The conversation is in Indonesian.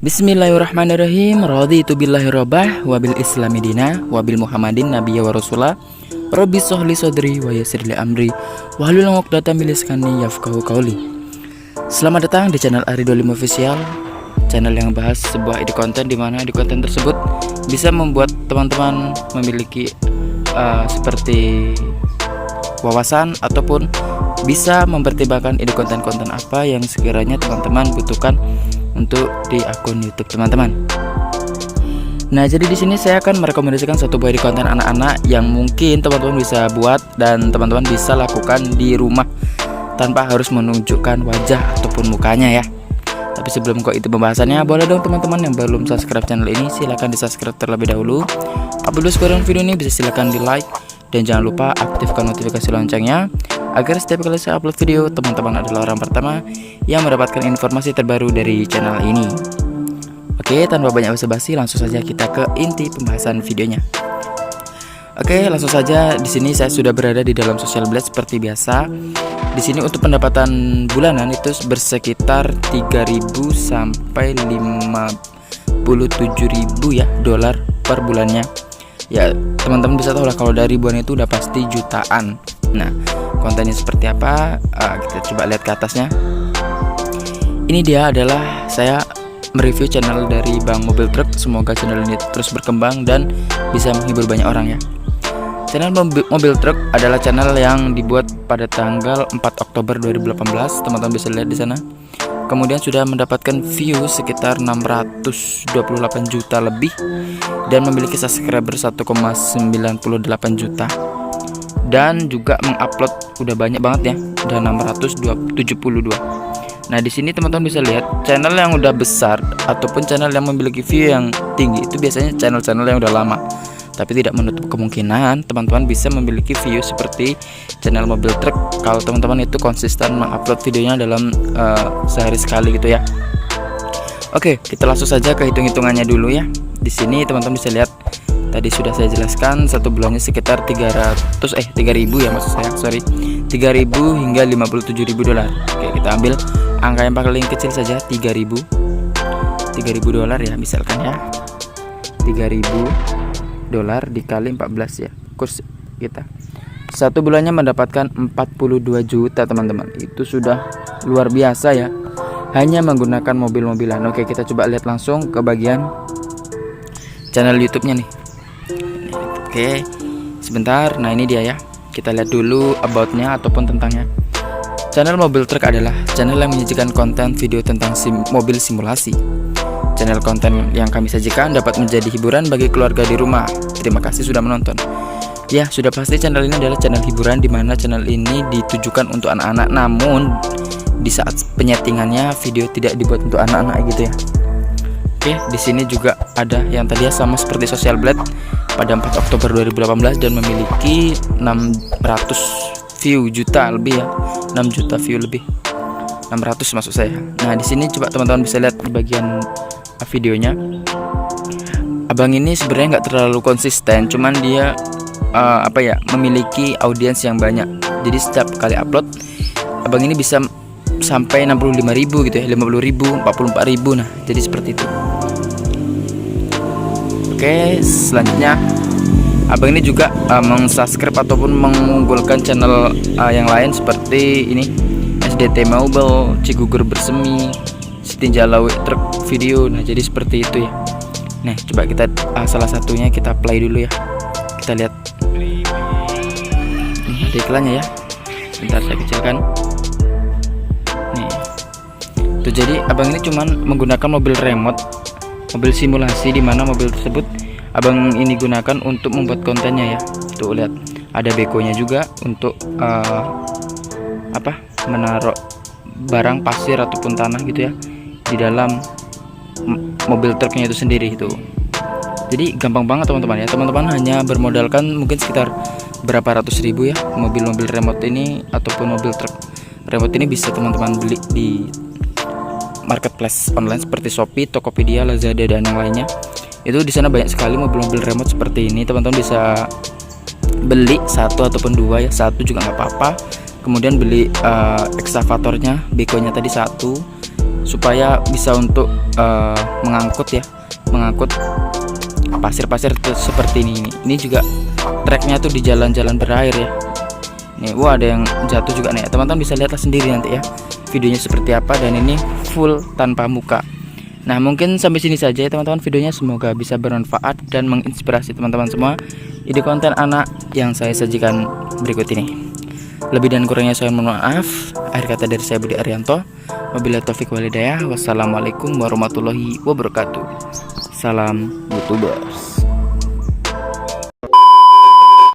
Bismillahirrahmanirrahim. Raditu billahi rabbah wa bil islami dina wa bil muhammadin nabiyya wa rasulah. Rabbi sholli sodri wa yassir li amri wahlul 'uqdatam min lisani yafqahu qawli. Selamat datang di channel Aridolim Official, channel yang bahas sebuah ide konten di mana ide konten tersebut bisa membuat teman-teman memiliki seperti wawasan ataupun bisa mempertimbangkan ide konten-konten apa yang sekiranya teman-teman butuhkan untuk di akun YouTube teman-teman. Nah, jadi di sini saya akan merekomendasikan satu buah ide konten anak-anak yang mungkin teman-teman bisa buat dan teman-teman bisa lakukan di rumah tanpa harus menunjukkan wajah ataupun mukanya ya. Tapi sebelum ke itu pembahasannya, boleh dong teman-teman yang belum subscribe channel ini silahkan di subscribe terlebih dahulu. Apabila suka dengan video ini bisa silahkan di like dan jangan lupa aktifkan notifikasi loncengnya agar setiap kali saya upload video teman-teman adalah orang pertama yang mendapatkan informasi terbaru dari channel ini. Oke, tanpa banyak basa-basi langsung saja kita ke inti pembahasan videonya. Oke, langsung saja. Di sini saya sudah berada di dalam Social Blade seperti biasa. Di sini untuk pendapatan bulanan itu bersekitar 3.000 sampai 57.000 ya dolar per bulannya. Ya, teman-teman bisa tahu lah kalau dari ribuan itu udah pasti jutaan. Nah, kontennya seperti apa? Kita coba lihat ke atasnya. Ini dia adalah saya mereview channel dari Bang Mobil Truk. Semoga channel ini terus berkembang dan bisa menghibur banyak orang ya. Channel Mobil Truk adalah channel yang dibuat pada tanggal 4 Oktober 2018. Teman-teman bisa lihat di sana. Kemudian sudah mendapatkan view sekitar 628 juta lebih dan memiliki subscriber 1,98 juta. Dan juga mengupload udah banyak banget ya, udah 672. Nah, di sini teman-teman bisa lihat channel yang udah besar ataupun channel yang memiliki view yang tinggi itu biasanya channel-channel yang udah lama. Tapi tidak menutup kemungkinan teman-teman bisa memiliki view seperti channel Mobil Truk kalau teman-teman itu konsisten mengupload videonya dalam sehari sekali gitu ya. Oke, kita langsung saja ke hitung-hitungannya dulu ya. Di sini teman-teman bisa lihat tadi sudah saya jelaskan satu bulannya sekitar 3.000 ya maksud saya, 3.000 hingga 57.000 dolar. Oke, kita ambil angka yang paling kecil saja, 3.000 dolar ya misalkan ya. 3.000 dolar dikali 14 ya kurs kita. Satu bulannya mendapatkan 42 juta teman-teman. Itu sudah luar biasa ya. Hanya menggunakan mobil-mobilan. Oke, kita coba lihat langsung ke bagian channel YouTube-nya nih. Oke, sebentar. Nah, ini dia ya. Kita lihat dulu about-nya ataupun tentangnya. Channel Mobil Truk adalah channel yang menyajikan konten video tentang mobil simulasi. Channel konten yang kami sajikan dapat menjadi hiburan bagi keluarga di rumah. Terima kasih sudah menonton. Ya, sudah pasti channel ini adalah channel hiburan di mana channel ini ditujukan untuk anak-anak. Namun di saat penyetingannya video tidak dibuat untuk anak-anak gitu ya. Oke, di sini juga ada yang tadi ya sama seperti Social Blade pada 4 Oktober 2018 dan memiliki 600 view juta lebih ya. 6 juta view lebih. 600 maksud saya. Nah, di sini coba teman-teman bisa lihat di bagian videonya. Abang ini sebenarnya nggak terlalu konsisten, cuman dia memiliki audiens yang banyak. Jadi setiap kali upload abang ini bisa sampai 65.000 gitu ya, 50.000, 44.000. Nah, jadi seperti itu. Oke, selanjutnya abang ini juga mengsubscribe ataupun mengunggulkan channel yang lain seperti ini, SDT Mobile, Cigugur Bersemi, Tinjalawi Truk Video. Nah, jadi seperti itu ya. Nah, coba kita salah satunya kita play dulu ya. Kita lihat. Nih, ada iklannya ya. Bentar saya kecilkan. Nih. Tuh, jadi abang ini cuman menggunakan mobil remote, mobil simulasi di mana mobil tersebut abang ini gunakan untuk membuat kontennya ya. Tuh, lihat. Ada bekonya juga untuk menaruh barang pasir ataupun tanah gitu ya di dalam mobil truknya itu sendiri itu. Jadi gampang banget teman-teman ya. Teman-teman hanya bermodalkan mungkin sekitar berapa ratus ribu ya. Mobil-mobil remote ini ataupun mobil truk remote ini bisa teman-teman beli di marketplace online seperti Shopee, Tokopedia, Lazada dan yang lainnya. Itu di sana banyak sekali mobil-mobil remote seperti ini. Teman-teman bisa beli satu ataupun dua ya. Satu juga nggak apa-apa. Kemudian beli ekskavatornya, bekonya tadi satu. supaya bisa untuk mengangkut pasir-pasir seperti ini. Ini juga treknya tuh di jalan-jalan berair ya. Nih, wah ada yang jatuh juga nih. Teman-teman bisa lihatlah sendiri nanti ya videonya seperti apa, dan ini full tanpa muka. Nah, mungkin sampai sini saja ya teman-teman videonya. Semoga bisa bermanfaat dan menginspirasi teman-teman semua. Ide konten anak yang saya sajikan berikut ini. Lebih dan kurangnya saya mohon maaf. Akhir kata dari saya, Budi Arianto. Wabillahi taufik walhidayah. Wassalamualaikum warahmatullahi wabarakatuh. Salam YouTubers.